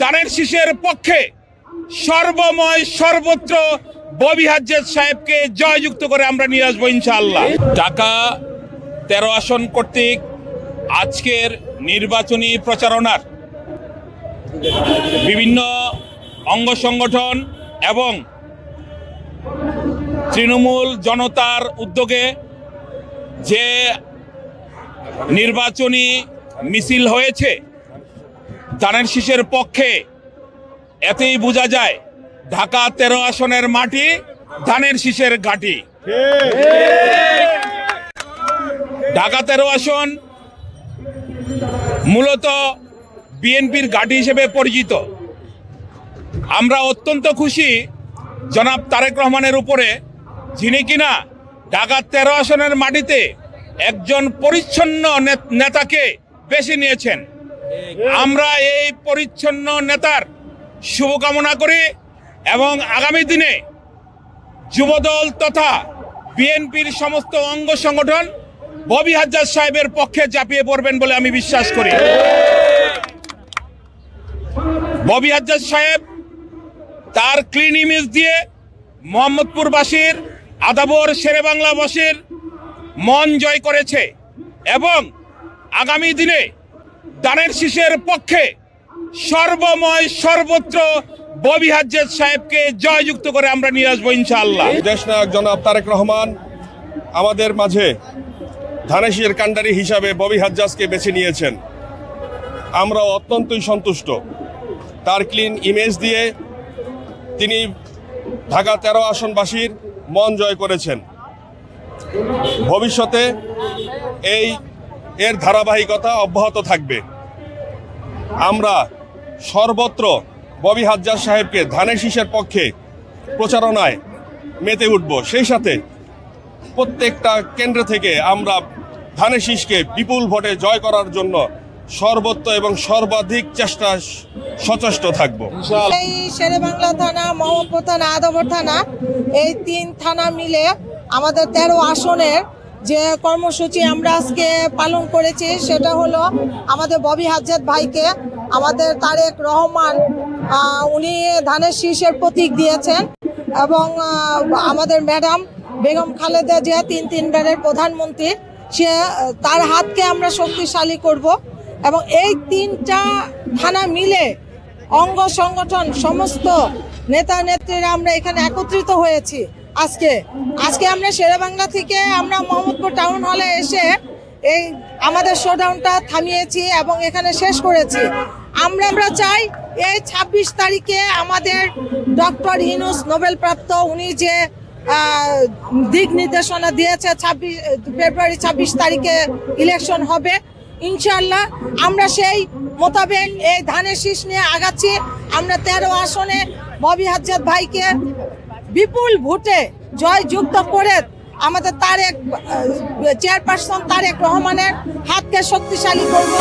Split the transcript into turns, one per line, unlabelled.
ধানের শীষের পক্ষে সর্বময় সর্বত্র ববি হাজ্জাজ সাহেবকে জয়যুক্ত করে আমরা নিয়ে আসবো ইনশাআল্লাহ। ঢাকা 13 আসন কর্তৃক আজকের নির্বাচনী প্রচারণার বিভিন্ন অঙ্গ সংগঠন এবং তৃণমূল জনতার উদ্যোগে যে নির্বাচনী মিছিল হয়েছে ধানের শীষের পক্ষে, এতেই বোঝা যায় ঢাকা 13 আসনের মাটি ধানের শীষের ঘাঁটি। ঢাকা 13 আসন মূলত বিএনপির ঘাঁটি হিসেবে পরিচিত। আমরা অত্যন্ত খুশি জনাব তারেক রহমানের উপরে, যিনি কিনা ঢাকা 13 আসনের মাটিতে একজন পরিচ্ছন্ন নেতাকে বেছে নিয়েছেন। আমরা এই পরিচ্ছন্ন নেতার শুভকামনা করি এবং আগামী দিনে যুবদল তথা বিএনপির সমস্ত অঙ্গ সংগঠন ববি হাজ্জাজ সাহেবের পক্ষে ঝাঁপিয়ে পড়বেন বলে আমি বিশ্বাস করি। ববি হাজ্জাজ সাহেব তার ক্লিন ইমেজ দিয়ে মোহাম্মদপুরবাসীর, আদাবর শেরেবাংলাবাসীর মন জয় করেছে এবং আগামী দিনে ধানের শীষের পক্ষে সর্বময় সর্বত্র ববি হাজ্জাজ সাহেবকে জয়যুক্ত করে আমরা নিয়ে আসবো ইনশাআল্লাহ।
দেশনায়ক জনাব তারেক রহমান আমাদের মাঝে ধানের শীষের কাণ্ডারি হিসাবে ববি হাজ্জাজকে বেছে নিয়েছেন। আমরা অত্যন্তই সন্তুষ্ট। তার ক্লিন ইমেজ দিয়ে তিনি ঢাকা 13 আসনবাসীর মন জয় করেছেন। ভবিষ্যতে এর ধারাবাহিকতা অব্যাহত থাকবে। আমরা সর্বত্র ববি হাজ্জাজ সাহেবকে ধানের শীষের পক্ষে প্রচারণায় মেতে উঠব। সেই সাথে প্রত্যেকটা কেন্দ্র থেকে আমরা ধানের শীষকে বিপুল ভোটে জয় করার জন্য সর্বত্র এবং সর্বাধিক সচেষ্ট থাকব।
এই শেরেবাংলা থানা, মোহাম্মদপুর থানা, আদাবর থানা, এই 3 থানা মিলে আমাদের 13 আসনের যে কর্মসূচি আমরা আজকে পালন করেছি সেটা হলো আমাদের ববি হাজ্জাজ ভাইকে আমাদের তারেক রহমান উনি ধানের শীষের প্রতীক দিয়েছেন এবং আমাদের ম্যাডাম বেগম খালেদা জিয়া 3বারের প্রধানমন্ত্রী, সে তার হাতকে আমরা শক্তিশালী করব এবং এই 3টা থানা মিলে অঙ্গ সংগঠন সমস্ত নেতা নেত্রীরা আমরা এখানে একত্রিত হয়েছি। আজকে আমরা শেরেবাংলা থেকে আমরা মোহাম্মদপুর টাউন হলে এসে এই আমাদের শোডাউনটা থামিয়েছি এবং এখানে শেষ করেছি। আমরা চাই এই 26 তারিখে আমাদের ডক্টর ইউনূস নোবেলপ্রাপ্ত উনি যে দিক নির্দেশনা দিয়েছে, ফেব্রুয়ারি 26 তারিখে ইলেকশন হবে ইনশাআল্লাহ। আমরা সেই মোতাবেক এই ধানের শীষ নিয়ে আগাচ্ছি। আমরা 13 আসনে ববি হাজ্জাজ ভাইকে বিপুল ভোটে জয়যুক্ত করে আমাদের চেয়ারপারসন তারেক রহমানের হাতকে শক্তিশালী করব।